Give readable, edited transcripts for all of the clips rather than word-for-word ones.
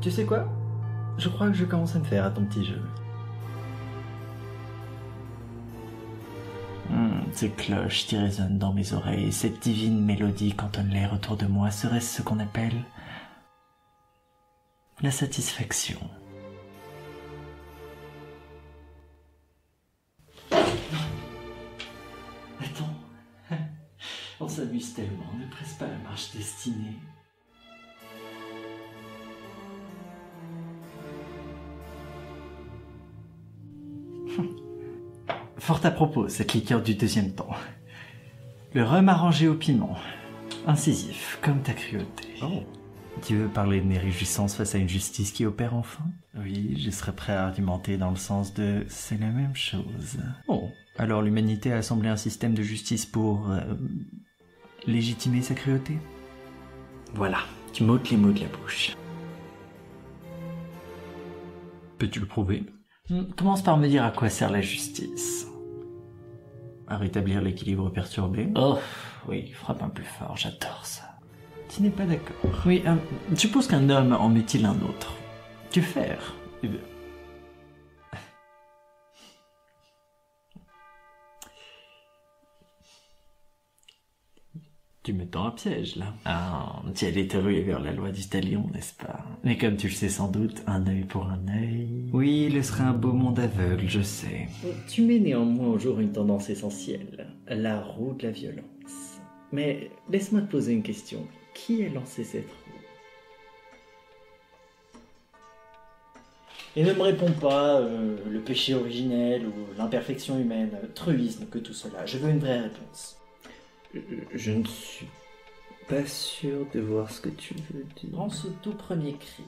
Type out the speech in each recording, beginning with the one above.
Tu sais quoi? Je crois que je commence à me faire à ton petit jeu. Ces cloches qui résonnent dans mes oreilles, cette divine mélodie cantonne l'air autour de moi, serait-ce ce qu'on appelle la satisfaction? Attends, on s'amuse tellement, ne presse pas la marche destinée. Fort à propos, cette liqueur du deuxième temps. Le rhum arrangé au piment. Incisif, comme ta cruauté. Oh. Tu veux parler de mes réjouissances face à une justice qui opère enfin? Oui, je serais prêt à argumenter dans le sens de « c'est la même chose ». Oh, alors l'humanité a assemblé un système de justice pour... légitimer sa cruauté? Voilà, tu m'ôtes les mots de la bouche. Peux-tu le prouver? Commence par me dire à quoi sert la justice. À rétablir l'équilibre perturbé. Oh, oui, frappe un peu fort, j'adore ça. Tu n'es pas d'accord? Oui, suppose qu'un homme en mutile un autre. Que faire? Tu me tends un piège, là. Ah, tu allais te ruer vers la loi du talion, n'est-ce pas? Mais comme tu le sais sans doute, un œil pour un œil... Oui, il serait un beau monde aveugle, je sais. Tu mets néanmoins au jour une tendance essentielle, la roue de la violence. Mais laisse-moi te poser une question. Qui a lancé cette roue? Et ne me réponds pas le péché originel ou l'imperfection humaine, truisme que tout cela. Je veux une vraie réponse. Je ne suis pas sûr de voir ce que tu veux dire. Prends ce tout premier cri.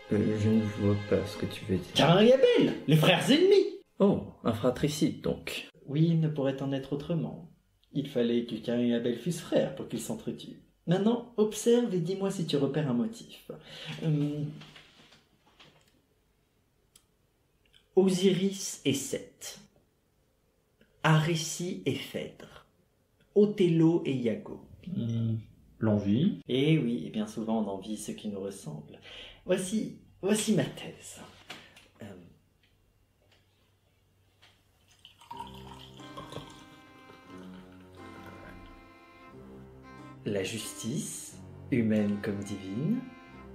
Je ne vois pas ce que tu veux dire. Caïn et Abel, les frères ennemis. Oh, un fratricide donc. Oui, il ne pourrait en être autrement. Il fallait que Caïn et Abel fussent frères pour qu'ils s'entretuent. Maintenant, observe et dis-moi si tu repères un motif. Osiris et Seth. Arécie et Phèdre. Othello et Iago. L'envie? Eh oui, et bien souvent on envie ceux qui nous ressemblent. Voici ma thèse. La justice, humaine comme divine,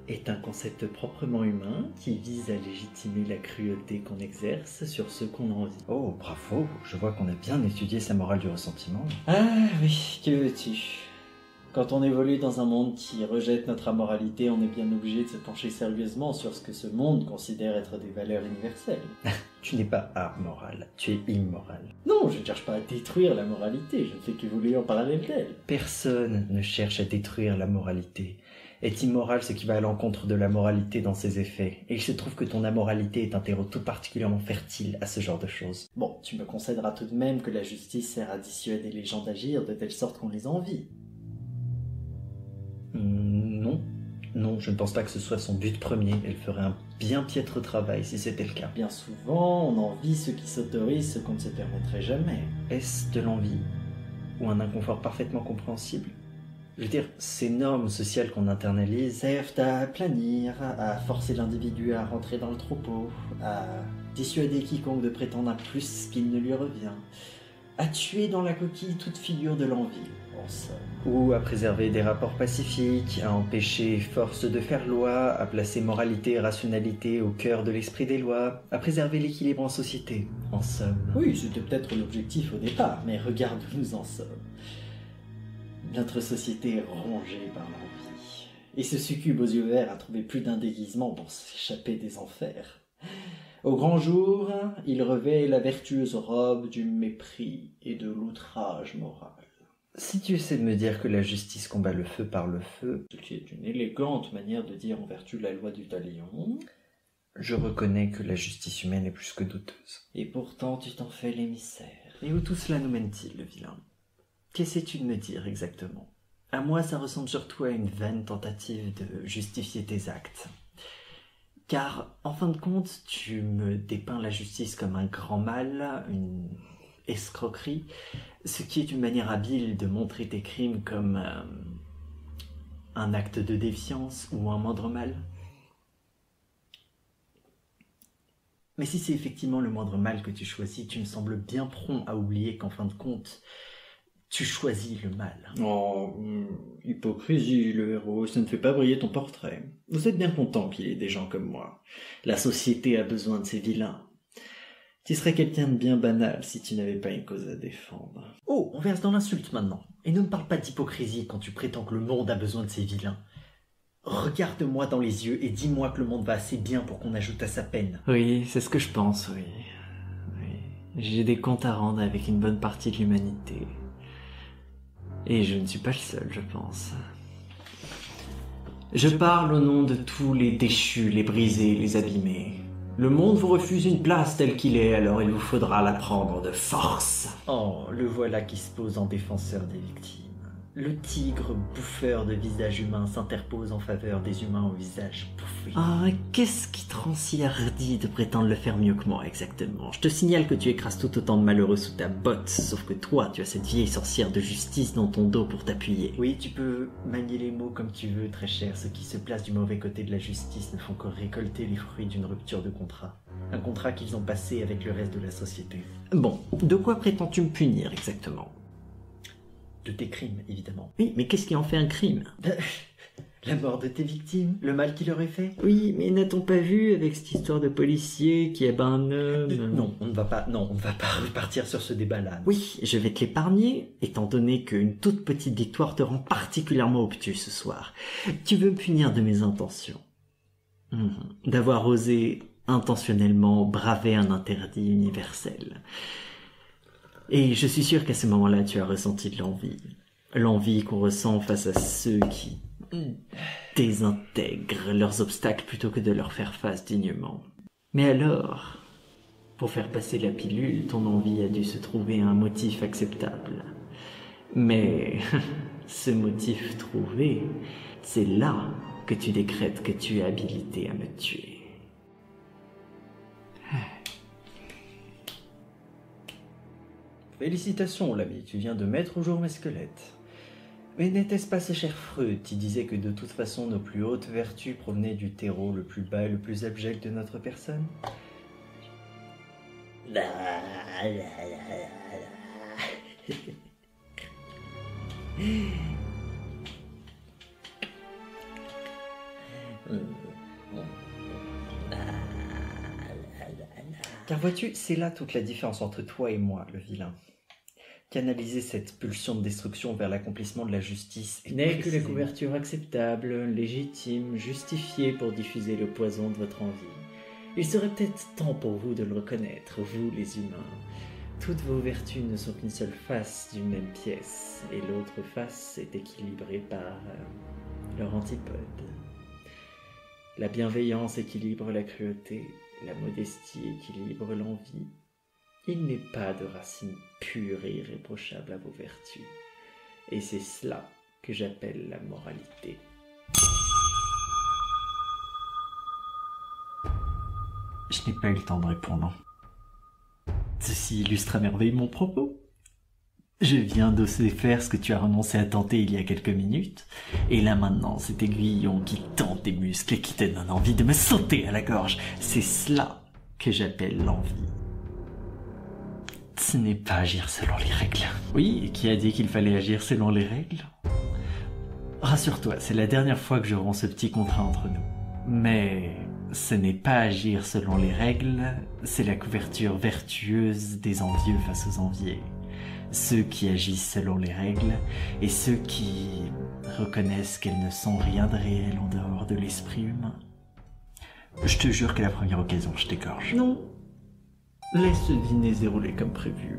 est un concept proprement humain qui vise à légitimer la cruauté qu'on exerce sur ceux qu'on envie. Oh, bravo, je vois qu'on a bien étudié sa morale du ressentiment. Ah oui, que veux-tu? Quand on évolue dans un monde qui rejette notre amoralité, on est bien obligé de se pencher sérieusement sur ce que ce monde considère être des valeurs universelles. Tu n'es pas amoral, tu es immoral. Non, je ne cherche pas à détruire la moralité, je ne fais qu'évoluer en parallèle d'elle. Personne ne cherche à détruire la moralité. Être immoral, ce qui va à l'encontre de la moralité dans ses effets. Et il se trouve que ton amoralité est un terreau tout particulièrement fertile à ce genre de choses. Bon, tu me concéderas tout de même que la justice sert à dissuader les gens d'agir de telle sorte qu'on les envie. Non, je ne pense pas que ce soit son but premier. Elle ferait un bien piètre travail si c'était le cas. Bien souvent, on envie ceux qui s'autorisent ce qu'on ne se permettrait jamais. Est-ce de l'envie? Ou un inconfort parfaitement compréhensible? Je veux dire, ces normes sociales qu'on internalise servent à planir, à forcer l'individu à rentrer dans le troupeau, à dissuader quiconque de prétendre à plus qu'il ne lui revient, à tuer dans la coquille toute figure de l'envie, en somme. Ou à préserver des rapports pacifiques, à empêcher force de faire loi, à placer moralité et rationalité au cœur de l'esprit des lois, à préserver l'équilibre en société, en somme. Oui, c'était peut-être l'objectif au départ, mais regarde où nous en sommes. Notre société est rongée par l'envie. Et ce succube aux yeux verts a trouvé plus d'un déguisement pour s'échapper des enfers. Au grand jour, il revêt la vertueuse robe du mépris et de l'outrage moral. Si tu essaies de me dire que la justice combat le feu par le feu, ce qui est une élégante manière de dire en vertu de la loi du talion, je reconnais que la justice humaine est plus que douteuse. Et pourtant tu t'en fais l'émissaire. Et où tout cela nous mène-t-il, le vilain? Qu'essaies-tu de me dire exactement? À moi, ça ressemble surtout à une vaine tentative de justifier tes actes. Car, en fin de compte, tu me dépeins la justice comme un grand mal, une escroquerie, ce qui est une manière habile de montrer tes crimes comme un acte de défiance ou un moindre mal. Mais si c'est effectivement le moindre mal que tu choisis, tu me sembles bien prompt à oublier qu'en fin de compte, tu choisis le mal. Oh, hypocrisie, le héros, ça ne fait pas briller ton portrait. Vous êtes bien content qu'il y ait des gens comme moi. La société a besoin de ces vilains. Tu serais quelqu'un de bien banal si tu n'avais pas une cause à défendre. Oh, on verse dans l'insulte maintenant. Et ne me parle pas d'hypocrisie quand tu prétends que le monde a besoin de ces vilains. Regarde-moi dans les yeux et dis-moi que le monde va assez bien pour qu'on ajoute à sa peine. Oui, c'est ce que je pense, oui. J'ai des comptes à rendre avec une bonne partie de l'humanité. Et je ne suis pas le seul, je pense. Je parle au nom de tous les déchus, les brisés, les abîmés. Le monde vous refuse une place telle qu'il est, alors il vous faudra la prendre de force. Oh, le voilà qui se pose en défenseur des victimes. Le tigre bouffeur de visage humain s'interpose en faveur des humains au visage bouffé. Ah, qu'est-ce qui te rend si hardi de prétendre le faire mieux que moi, exactement? Je te signale que tu écrases tout autant de malheureux sous ta botte, sauf que toi, tu as cette vieille sorcière de justice dans ton dos pour t'appuyer. Oui, tu peux manier les mots comme tu veux, très cher. Ceux qui se placent du mauvais côté de la justice ne font que récolter les fruits d'une rupture de contrat. Un contrat qu'ils ont passé avec le reste de la société. Bon, de quoi prétends-tu me punir, exactement? De tes crimes, évidemment. Oui, mais qu'est-ce qui en fait un crime? La mort de tes victimes, le mal qu'il aurait fait. Oui, mais n'a-t-on pas vu avec cette histoire de policier qui abat un homme? Non, on ne va pas repartir sur ce débat-là. Oui, je vais te l'épargner, étant donné qu'une toute petite victoire te rend particulièrement obtus ce soir. Tu veux me punir de mes intentions. D'avoir osé intentionnellement braver un interdit universel. Et je suis sûr qu'à ce moment-là, tu as ressenti de l'envie. L'envie qu'on ressent face à ceux qui désintègrent leurs obstacles plutôt que de leur faire face dignement. Mais alors, pour faire passer la pilule, ton envie a dû se trouver un motif acceptable. Mais ce motif trouvé, c'est là que tu décrètes que tu es habilité à me tuer. Félicitations, l'ami, tu viens de mettre au jour mes squelettes. Mais n'était-ce pas ce cher Freud qui disait que de toute façon nos plus hautes vertus provenaient du terreau le plus bas et le plus abject de notre personne? Car vois-tu, c'est là toute la différence entre toi et moi, le vilain. Canaliser cette pulsion de destruction vers l'accomplissement de la justice n'est que la couverture acceptable, légitime, justifiée pour diffuser le poison de votre envie. Il serait peut-être temps pour vous de le reconnaître, vous les humains. Toutes vos vertus ne sont qu'une seule face d'une même pièce, et l'autre face est équilibrée par leur antipode. La bienveillance équilibre la cruauté, la modestie équilibre l'envie. Il n'est pas de racine pure et irréprochable à vos vertus. Et c'est cela que j'appelle la moralité. Je n'ai pas eu le temps de répondre. Ceci illustre à merveille mon propos. Je viens d'oser faire ce que tu as renoncé à tenter il y a quelques minutes, et là maintenant, cet aiguillon qui tend tes muscles et qui te donne envie de me sauter à la gorge, c'est cela que j'appelle l'envie. Ce n'est pas agir selon les règles. Oui, et qui a dit qu'il fallait agir selon les règles? Rassure-toi, c'est la dernière fois que je romps ce petit contrat entre nous. Mais ce n'est pas agir selon les règles, c'est la couverture vertueuse des envieux face aux enviés. Ceux qui agissent selon les règles et ceux qui reconnaissent qu'elles ne sont rien de réel en dehors de l'esprit humain. Je te jure qu'à la première occasion, je t'égorge. Non. Laisse le dîner se dérouler comme prévu.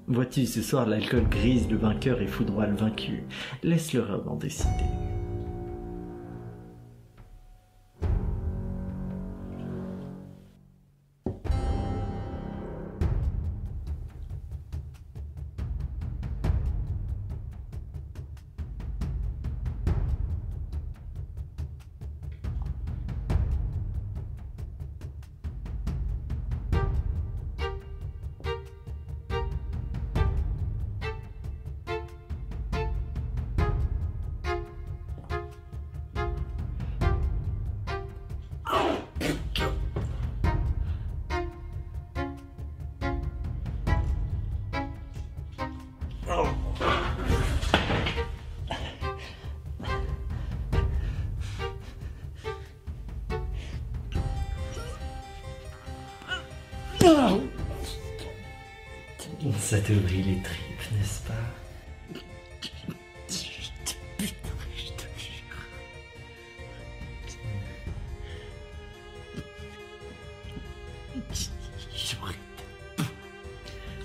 Vois-tu, ce soir, l'alcool grise le vainqueur et foudroie le vaincu. Laisse l'horreur en décider. Ça te brille les tripes, n'est-ce pas?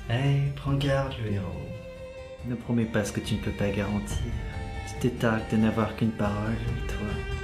Hey, prends garde, le héros. Ne promets pas ce que tu ne peux pas garantir. Tu t'étarques de n'avoir qu'une parole, toi.